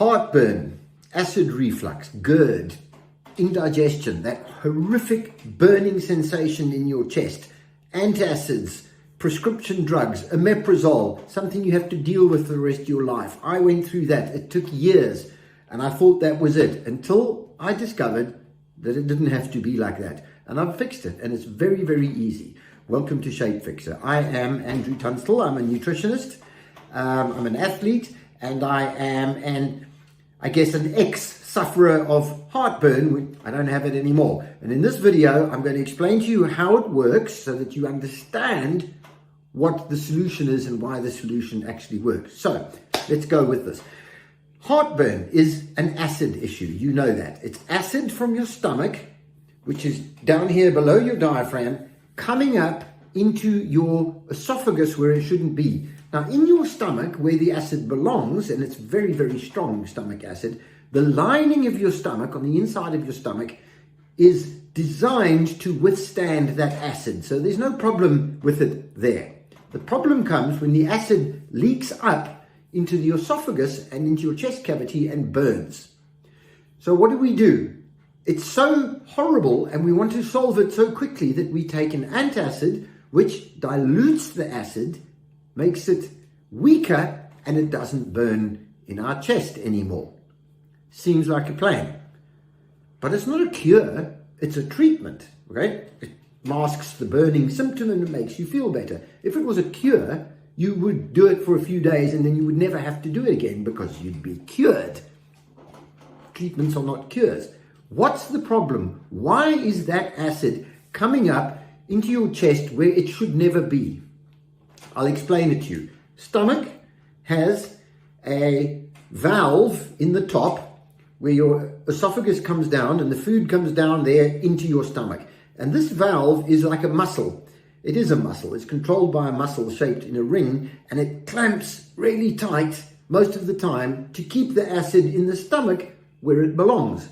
Heartburn, acid reflux, Gurd, indigestion, that horrific burning sensation in your chest, antacids, prescription drugs, omeprazole, something you have to deal with for the rest of your life. I went through that. It took years, and I thought that was it until I discovered that it didn't have to be like that. And I've fixed it, and it's very, very easy. Welcome to Shapefixer. I am Andrew Tunstall. I'm a nutritionist. I'm an athlete, and I am an ex-sufferer of heartburn. I don't have it anymore. And in this video, I'm going to explain to you how it works so that you understand what the solution is and why the solution actually works. So let's go with this. Heartburn is an acid issue. You know that. It's acid from your stomach, which is down here below your diaphragm, coming up into your esophagus where it shouldn't be. Now, in your stomach, where the acid belongs, and it's very, very strong stomach acid, the lining of your stomach, on the inside of your stomach, is designed to withstand that acid. So there's no problem with it there. The problem comes when the acid leaks up into the esophagus and into your chest cavity and burns. So what do? It's so horrible, and we want to solve it so quickly that we take an antacid, which dilutes the acid, makes it weaker, and it doesn't burn in our chest anymore. Seems like a plan. But it's not a cure, it's a treatment, okay? It masks the burning symptom and it makes you feel better. If it was a cure, you would do it for a few days and then you would never have to do it again because you'd be cured. Treatments are not cures. What's the problem? Why is that acid coming up into your chest where it should never be? I'll explain it to you. Stomach has a valve in the top where your esophagus comes down and the food comes down there into your stomach. And this valve is like a muscle. It is a muscle. It's controlled by a muscle shaped in a ring, and it clamps really tight most of the time to keep the acid in the stomach where it belongs.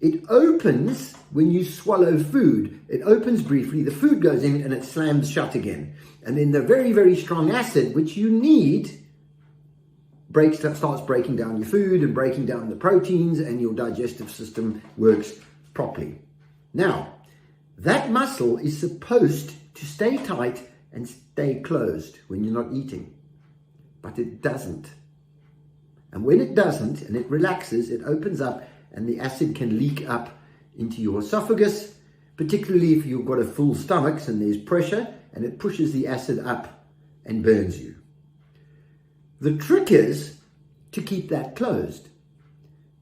It opens when you swallow food. It opens briefly, the food goes in, and it slams shut again. And then the very, very strong acid, which you need, starts breaking down your food and breaking down the proteins, and your digestive system works properly. Now, that muscle is supposed to stay tight and stay closed when you're not eating, but it doesn't. And when it doesn't, and it relaxes, it opens up, and the acid can leak up into your esophagus, particularly if you've got a full stomach and there's pressure, and it pushes the acid up and burns you. The trick is to keep that closed.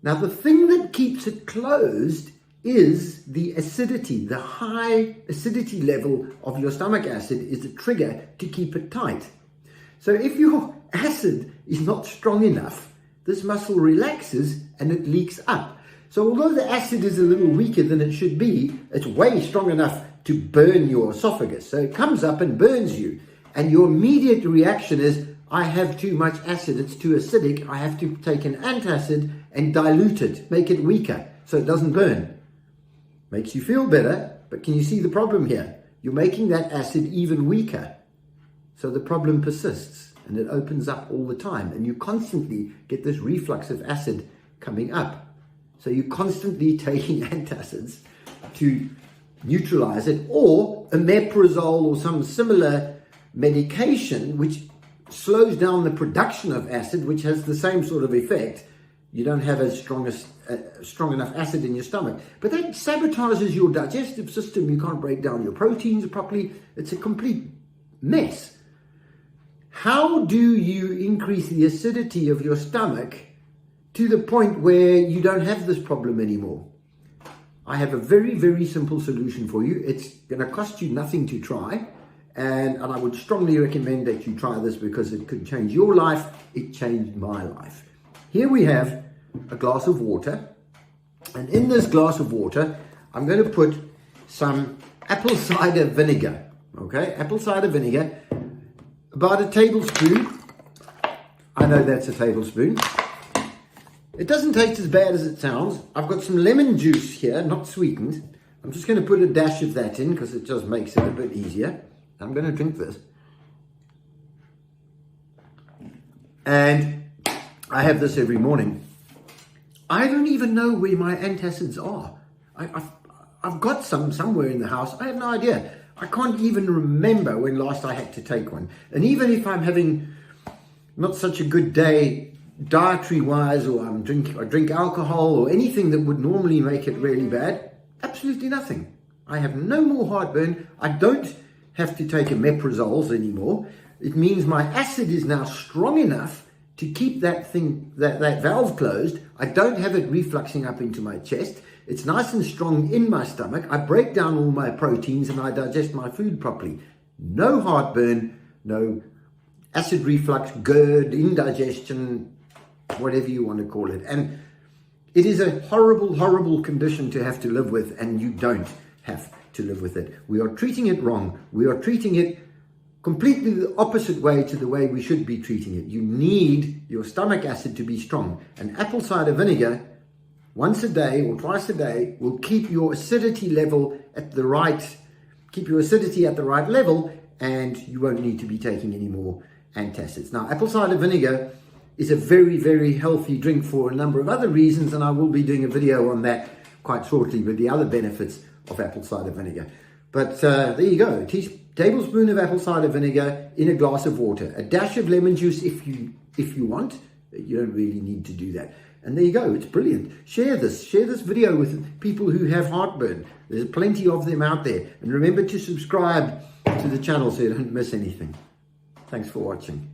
Now, the thing that keeps it closed is the acidity. The high acidity level of your stomach acid is the trigger to keep it tight. So if your acid is not strong enough, this muscle relaxes and it leaks up. So although the acid is a little weaker than it should be, it's way strong enough to burn your esophagus. So it comes up and burns you. And your immediate reaction is, I have too much acid, it's too acidic, I have to take an antacid and dilute it, make it weaker so it doesn't burn. Makes you feel better, but can you see the problem here? You're making that acid even weaker. So the problem persists and it opens up all the time, and you constantly get this reflux of acid coming up. So you're constantly taking antacids to neutralize it, or omeprazole or some similar medication which slows down the production of acid, which has the same sort of effect. You don't have as strong enough acid in your stomach, but that sabotages your digestive system. You can't break down your proteins properly. It's a complete mess. How do you increase the acidity of your stomach to the point where you don't have this problem anymore? I have a very, very simple solution for you. It's going to cost you nothing to try. And I would strongly recommend that you try this because it could change your life. It changed my life. Here we have a glass of water. And in this glass of water, I'm going to put some apple cider vinegar. Okay, apple cider vinegar. About a tablespoon. I know that's a tablespoon. It doesn't taste as bad as it sounds. I've got some lemon juice here, not sweetened. I'm just going to put a dash of that in because it just makes it a bit easier. I'm going to drink this. And I have this every morning. I don't even know where my antacids are. I've got some somewhere in the house. I have no idea. I can't even remember when last I had to take one. And even if I'm having not such a good day dietary wise, or I drink alcohol or anything that would normally make it really bad, absolutely nothing. I have no more heartburn. I don't have to take omeprazoles anymore. It means my acid is now strong enough to keep that valve closed. I don't have it refluxing up into my chest. It's nice and strong in my stomach. I break down all my proteins and I digest my food properly. No heartburn, no acid reflux, Gurd, indigestion, whatever you want to call it. And it is a horrible, horrible condition to have to live with, and you don't have to live with it. We are treating it wrong. We are treating it completely the opposite way to the way we should be treating it. You need your stomach acid to be strong. And apple cider vinegar, once a day or twice a day, will keep your acidity level at the right level, and you won't need to be taking any more antacids. Now, apple cider vinegar is a very, very healthy drink for a number of other reasons, and I will be doing a video on that quite shortly with the other benefits of apple cider vinegar. But there you go, a tablespoon of apple cider vinegar in a glass of water, a dash of lemon juice if you want. You don't really need to do that. And there you go, it's brilliant. Share this video with people who have heartburn. There's plenty of them out there. And remember to subscribe to the channel so you don't miss anything. Thanks for watching.